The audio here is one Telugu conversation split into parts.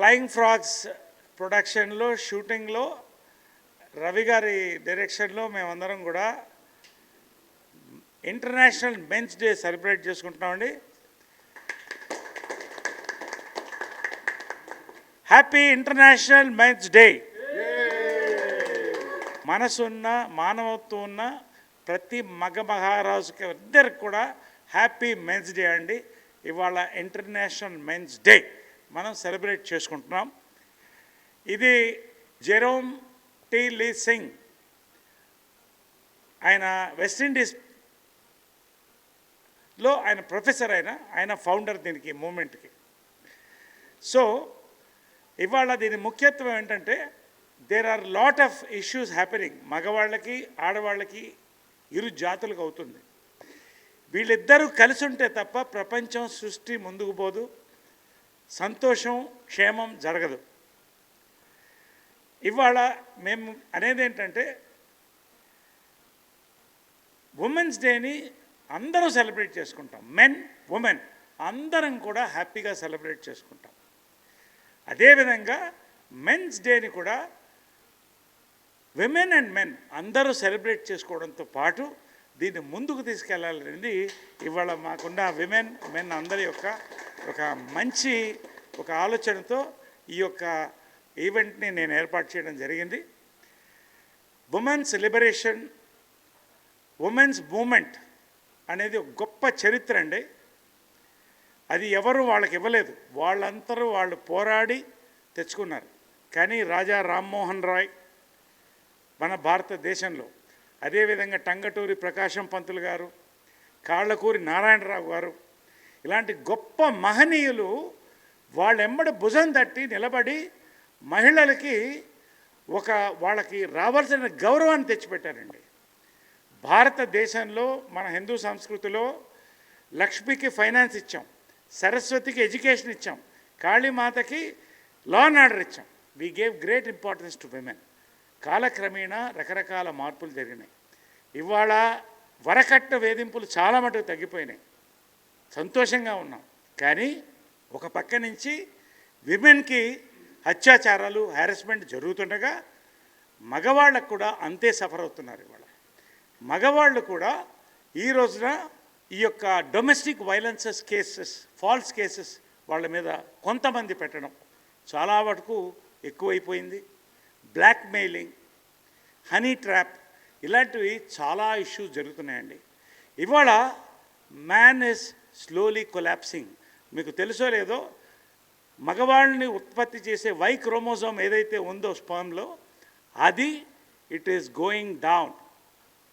ఫ్లయింగ్ ఫ్రాగ్స్ ప్రొడక్షన్లో షూటింగ్లో రవి గారి డైరెక్షన్లో మేమందరం కూడా ఇంటర్నేషనల్ మెన్స్ డే సెలబ్రేట్ చేసుకుంటున్నామండి. Happy international men's day. మనసున్న మానవత్వం ఉన్న ప్రతి మహారాజుకి ఇద్దరికి కూడా హ్యాపీ మెన్స్ డే అండి. ఇవాళ ఇంటర్నేషనల్ మెన్స్ డే మనం సెలబ్రేట్ చేసుకుంటున్నాం. ఇది జెరోమ్ టీ లీ సింగ్, ఆయన వెస్టిండీస్లో ఆయన ప్రొఫెసర్, ఆయన ఫౌండర్ దీనికి మూమెంట్కి. సో ఇవాళ దీని ముఖ్యత్వం ఏంటంటే there are lot of issues happening. మగవాళ్ళకి ఆడవాళ్ళకి ఇరు జాతులకు అవుతుంది. వీళ్ళిద్దరూ కలిసి ఉంటే తప్ప ప్రపంచం సృష్టి ముందుకు పోదు, సంతోషం క్షేమం జరగదు. ఇవాళ మేము అనేది ఏంటంటే ఉమెన్స్ డేని అందరూ సెలబ్రేట్ చేసుకుంటాం. మెన్ ఉమెన్ అందరం కూడా హ్యాపీగా సెలబ్రేట్ చేసుకుంటాం. అదేవిధంగా మెన్స్ డేని కూడా విమెన్ అండ్ మెన్ అందరూ సెలబ్రేట్ చేసుకోవడంతో పాటు దీన్ని ముందుకు తీసుకెళ్లాలనేది ఇవాళ మాకున్న విమెన్ మెన్ అందరి యొక్క ఒక మంచి ఆలోచనతో ఈ యొక్క ఈవెంట్ని నేను ఏర్పాటు చేయడం జరిగింది. ఉమెన్స్ లిబరేషన్, ఉమెన్స్ మూమెంట్ అనేది ఒక గొప్ప చరిత్ర అండి. అది ఎవరు వాళ్ళకి ఇవ్వలేదు, వాళ్ళందరూ వాళ్ళు పోరాడి తెచ్చుకున్నారు. కానీ రాజా రామ్మోహన్ రాయ్ మన భారతదేశంలో, అదేవిధంగా టంగటూరి ప్రకాశం పంతులు గారు, కాళ్ళకూరి నారాయణరావు గారు, ఇలాంటి గొప్ప మహనీయులు వాళ్ళెమ్మడి భుజం తట్టి నిలబడి మహిళలకి వాళ్ళకి రావాల్సిన గౌరవాన్ని తెచ్చిపెట్టారండి. భారతదేశంలో మన హిందూ సంస్కృతిలో లక్ష్మికి ఫైనాన్స్ ఇచ్చాం, సరస్వతికి ఎడ్యుకేషన్ ఇచ్చాం, కాళీమాతకి లా అండ్ ఆర్డర్ ఇచ్చాం. We gave great importance to women. కాలక్రమేణా రకరకాల మార్పులు జరిగినాయి. ఇవాళ వరకట్న వేధింపులు చాలా మటుకు తగ్గిపోయినాయి, సంతోషంగా ఉన్నాం. కానీ ఒక పక్క నుంచి విమెన్కి అత్యాచారాలు హ్యారస్మెంట్ జరుగుతుండగా మగవాళ్ళకు కూడా అంతే సఫర్ అవుతున్నారు. ఇవాళ మగవాళ్ళు కూడా ఈ రోజున ఈ యొక్క domestic violences cases, false cases వాళ్ళ మీద కొంతమంది పెట్టడం చాలా వరకు ఎక్కువైపోయింది. బ్లాక్మెయిలింగ్, హనీ ట్రాప్, ఇలాంటివి చాలా ఇష్యూస్ జరుగుతున్నాయండి. ఇవాళ మ్యాన్ ఈజ్ స్లోలీ కొలాప్సింగ్. మీకు తెలుసో లేదో, మగవాళ్ళని ఉత్పత్తి చేసే వై క్రోమోజోమ్ ఏదైతే ఉందో స్పర్మ్లో, అది ఇట్ ఈస్ గోయింగ్ డౌన్.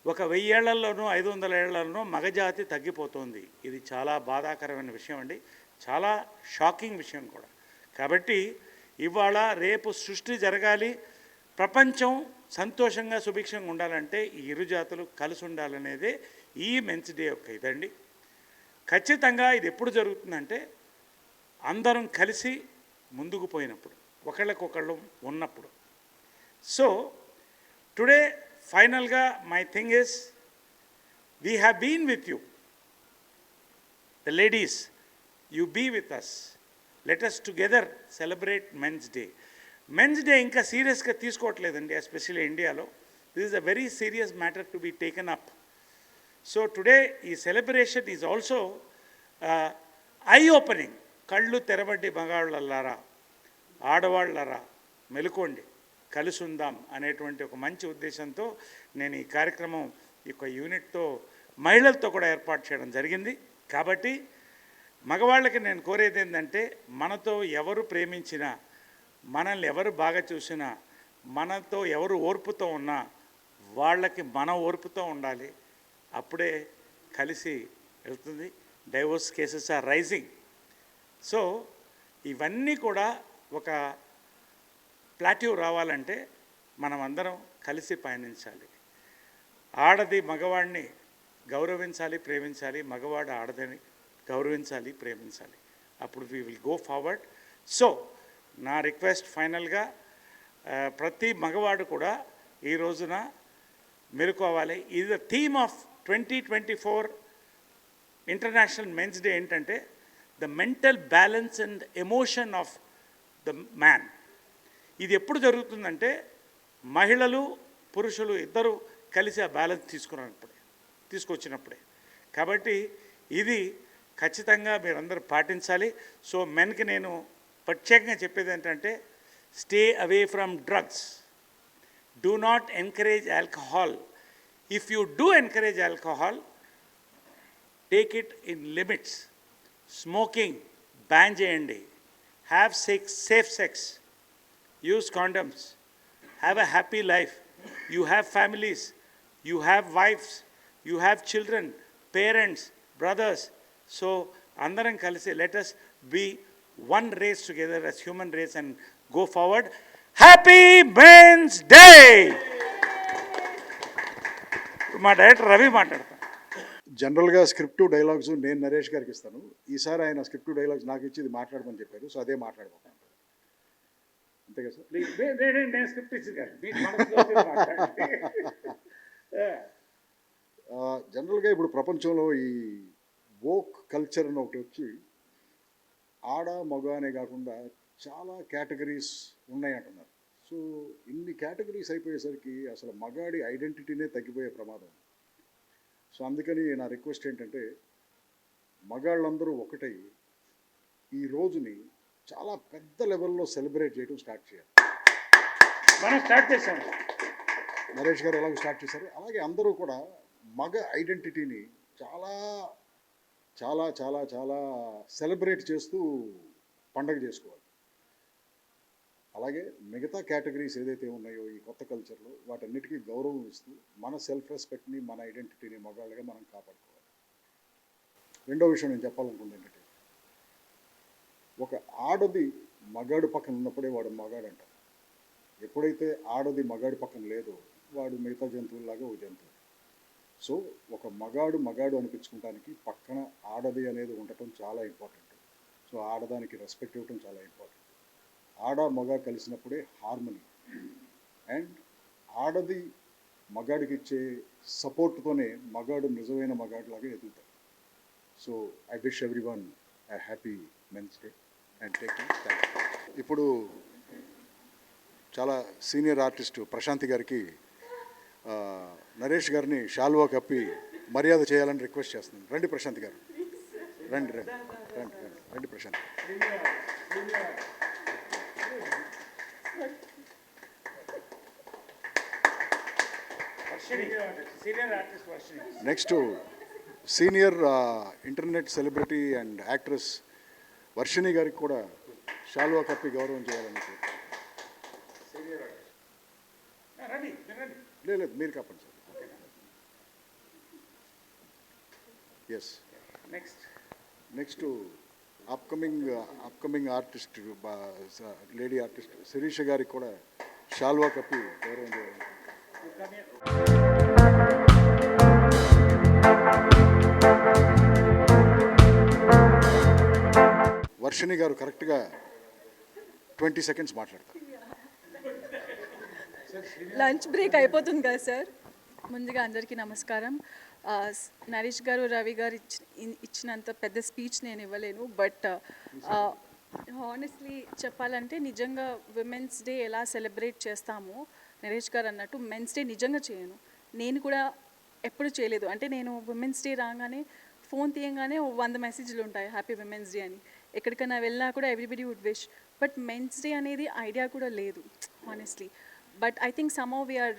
ఒక 1000 ఏళ్లలోనూ 500 ఏళ్లలోనూ మగజాతి తగ్గిపోతుంది. ఇది చాలా బాధాకరమైన విషయం అండి, చాలా షాకింగ్ విషయం కూడా. కాబట్టి ఇవాళ రేపు సృష్టి జరగాలి, ప్రపంచం సంతోషంగా సుభిక్షంగా ఉండాలంటే ఈ ఇరు జాతులు కలిసి ఉండాలనేదే ఈ మెన్స్ డే యొక్క ఇదండి. ఖచ్చితంగా ఇది ఎప్పుడు జరుగుతుందంటే అందరం కలిసి ముందుకు పోయినప్పుడు, ఒకళ్ళకొకళ్ళు ఉన్నప్పుడు. సో టుడే ఫైనల్గా my thing is, we have been with you, the ladies, you be with us, let us together celebrate men's day. Men's day ఇంకా సీరియస్గా తీసుకోవట్లేదండి, ఎస్పెషల్లీ ఇండియాలో. This is a very serious matter to be taken up. So today ఈ celebration is also eye opening. కళ్ళు తెరబడ్డి మగాళ్ళలారా, ఆడవాళ్ళరా మెలుకోండి, కలిసి ఉందాం అనేటువంటి ఒక మంచి ఉద్దేశంతో నేను ఈ కార్యక్రమం యొక్క యూనిట్తో మహిళలతో కూడా ఏర్పాటు చేయడం జరిగింది. కాబట్టి మగవాళ్ళకి నేను కోరేది ఏంటంటే, మనతో ఎవరు ప్రేమించినా, మనల్ని ఎవరు బాగా చూసినా, మనతో ఎవరు ఓర్పుతో ఉన్నా వాళ్ళకి మన ఓర్పుతో ఉండాలి. అప్పుడే కలిసి వెళ్తుంది. Divorce cases are rising. So ఇవన్నీ కూడా ఒక ప్లాట్యూ రావాలంటే మనం అందరం కలిసి పయనించాలి. ఆడది మగవాడిని గౌరవించాలి, ప్రేమించాలి, మగవాడు ఆడదని గౌరవించాలి, ప్రేమించాలి. అప్పుడు we will go forward. So నా రిక్వెస్ట్ ఫైనల్గా, ప్రతి మగవాడు కూడా ఈ రోజున మెలుకోవాలి. ఇది the theme of 2024 international men's day. ఏంటంటే the mental balance and emotion of the man. ఇది ఎప్పుడు జరుగుతుందంటే మహిళలు పురుషులు ఇద్దరు కలిసి ఆ బ్యాలెన్స్ తీసుకొచ్చినప్పుడే. కాబట్టి ఇది ఖచ్చితంగా మీరందరూ పాటించాలి. సో మెన్కి నేను ప్రత్యేకంగా చెప్పేది ఏంటంటే, stay away from drugs, do not encourage alcohol. If you do encourage alcohol, take it in limits. Smoking ban చేయండి. Have safe sex, use condoms, have a happy life. You have families, you have wifes, you have children, parents, brothers. So అందరం కలిసి let us be one race together as human race and go forward. Happy Men's Day. మా డైరెక్టర్ రవి మాట్లాడతాను. జనరల్గా స్క్రిప్ట్ డైలాగ్స్ నేను నరేష్ గారికి ఇస్తాను. ఈసారి ఆయన స్క్రిప్ట్ డైలాగ్స్ నాకు ఇచ్చి ఇది మాట్లాడమని చెప్పారు. సో అదే మాట్లాడబోతాను. అంతే కదా సార్? నేను స్క్రిప్ట్ ఇచ్చింది కాదు, మీకు మనసులో మాట్లాడండి. జనరల్గా ఇప్పుడు ప్రపంచంలో ఈ వోక్ కల్చర్ అని ఒకటి వచ్చి ఆడ మగ అనే కాకుండా చాలా కేటగిరీస్ ఉన్నాయంటున్నారు. సో ఇన్ని కేటగిరీస్ అయిపోయేసరికి అసలు మగాడి ఐడెంటిటీనే తగ్గిపోయే ప్రమాదం. సో అందుకని నా రిక్వెస్ట్ ఏంటంటే, మగాళ్ళందరూ ఒకటై ఈ రోజుని చాలా పెద్ద లెవెల్లో సెలబ్రేట్ చేయడం స్టార్ట్ చేయాలి. మనం స్టార్ట్ చేసాం. నరేష్ గారు ఎలాగో స్టార్ట్ చేశారు, అలాగే అందరూ కూడా మగ ఐడెంటిటీని చాలా చాలా చాలా చాలా సెలబ్రేట్ చేస్తూ పండగ చేసుకోవాలి. అలాగే మిగతా కేటగిరీస్ ఏదైతే ఉన్నాయో ఈ కొత్త కల్చర్లో వాటన్నిటికీ గౌరవం ఇస్తూ మన సెల్ఫ్ రెస్పెక్ట్ని, మన ఐడెంటిటీని మగాళ్ళగా మనం కాపాడుకోవాలి. రెండో విషయం నేను చెప్పాలనుకుంది ఏంటంటే, ఒక ఆడది మగాడు పక్కన ఉన్నప్పుడే వాడు మగాడు అంటారు. ఎప్పుడైతే ఆడది మగాడి పక్కన లేదో వాడు మిగతా జంతువుల్లాగా ఒక జంతువు. సో ఒక మగాడు అనిపించుకోవడానికి పక్కన ఆడది అనేది ఉండటం చాలా ఇంపార్టెంట్. సో ఆడదానికి రెస్పెక్ట్ ఇవ్వటం చాలా ఇంపార్టెంట్. ఆడ మగ కలిసినప్పుడే హార్మనీ. అండ్ ఆడది మగాడికి ఇచ్చే సపోర్ట్తోనే మగాడు నిజమైన మగాడిలాగా ఎదుగుతాడు. So I wish everyone a happy men's day and take care. ఇప్పుడు చాలా సీనియర్ ఆర్టిస్టు ప్రశాంతి గారికి నరేష్ గారిని షాల్వా కప్పి మర్యాద చేయాలని రిక్వెస్ట్ చేస్తున్నాను. రండి ప్రశాంత్ గారు, రండి రండి రండి రండి రండి Prashant. Next senior internet celebrity and actress Varshini గారికి కూడా షాల్వా కప్పి గౌరవం చేయాలని. లేదు మీరు కప్పండి sir. Yes, next upcoming artist lady artist Sirisha గారికి కూడా షాల్వా కప్పి గౌరవం చేయాలి. వర్షిణి గారు కరెక్ట్గా 20 seconds మాట్లాడతారు. లంచ్ బ్రేక్ అయిపోతుంది కదా సార్. ముందుగా అందరికీ నమస్కారం. నరేష్ గారు, రవి గారు ఇచ్చినంత పెద్ద స్పీచ్ నేను ఇవ్వలేను. బట్ హానెస్ట్లీ చెప్పాలంటే నిజంగా విమెన్స్ డే ఎలా సెలబ్రేట్ చేస్తామో నరేష్ గారు అన్నట్టు మెన్స్ డే నిజంగా చేయను. నేను కూడా ఎప్పుడు చేయలేదు. అంటే నేను విమెన్స్ డే రాగానే ఫోన్ తీయంగానే 100 మెసేజ్లు ఉంటాయి హ్యాపీ విమెన్స్ డే అని. ఎక్కడికైనా వెళ్ళినా కూడా everybody would wish. But men's day అనేది ఐడియా కూడా లేదు honestly. But I think somehow we are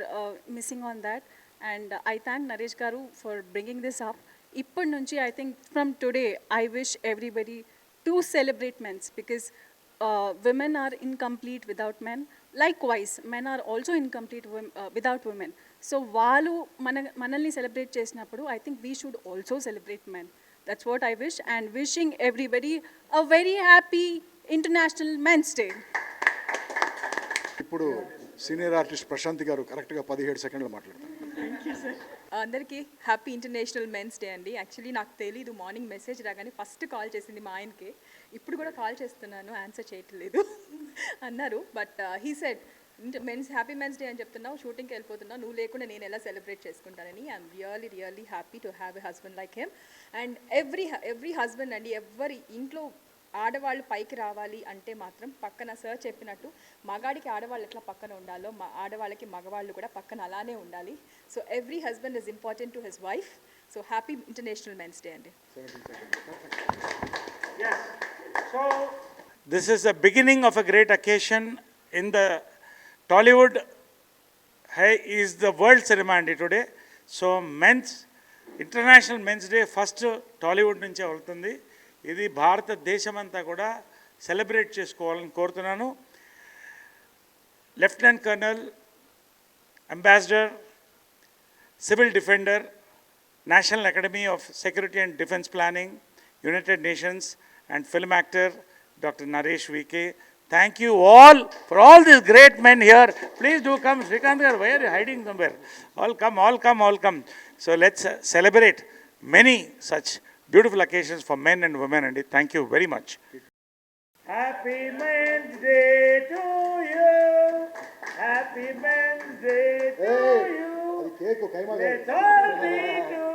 missing on that, and I thank Naresh Garu for bringing this up. Ippadi nunchi I think from today I wish everybody to celebrate men's, because women are incomplete without men. Likewise, men are also incomplete without women. So వాళ్ళు మనల్ని celebrate చేసినప్పుడు I think we should also celebrate men. That's what I wish, and wishing everybody a very happy International Men's Day. ఇప్పుడు సీనియర్ ఆర్టిస్ట్ ప్రశాంతి గారు కరెక్ట్గా 17 సెకండ్లు మాట్లాడతారు. అందరికీ హ్యాపీ ఇంటర్నేషనల్ మెన్స్ డే అండి. యాక్చువల్లీ నాకు తెలీదు, మార్నింగ్ మెసేజ్ రాగానే ఫస్ట్ కాల్ చేసింది మా ఆయనకి. ఇప్పుడు కూడా కాల్ చేస్తున్నాను, ఆన్సర్ చేయట్లేదు అన్నారు. But he said happy men's day అని చెప్తున్నావు, షూటింగ్కి వెళ్ళిపోతున్నావు, నువ్వు లేకుండా నేను ఎలా సెలబ్రేట్ చేసుకుంటానని. I'm really happy to have a husband like him. And every husband అండి, ఎవరి ఇంట్లో ఆడవాళ్ళు పైకి రావాలి అంటే మాత్రం పక్కన సార్ చెప్పినట్టు మగాడికి ఆడవాళ్ళు ఎట్లా పక్కన ఉండాలో ఆడవాళ్ళకి మగవాళ్ళు కూడా పక్కన అలానే ఉండాలి. So every husband is important to his wife. So happy international men's day అండి. Yes. So, this is the beginning of a great occasion in the Tollywood. Hey, is the world ceremony today. So, international men's day first Tollywood నుంచే వెళ్తుంది. ఇది భారతదేశమంతా కూడా సెలబ్రేట్ చేసుకోవాలని కోరుతున్నాను. Lieutenant colonel, ambassador, civil defender, national academy of security and defence planning, United Nations, and film actor Dr. Naresh VK. Thank you all for all these great men here. Please do come. Srikanth garu, why are you hiding somewhere? All come, all come, all come. So let's celebrate many such beautiful occasions for men and women. And thank you very much. Happy Men's Day to you. Happy Men's Day to you. అది cake keema Let's all be together.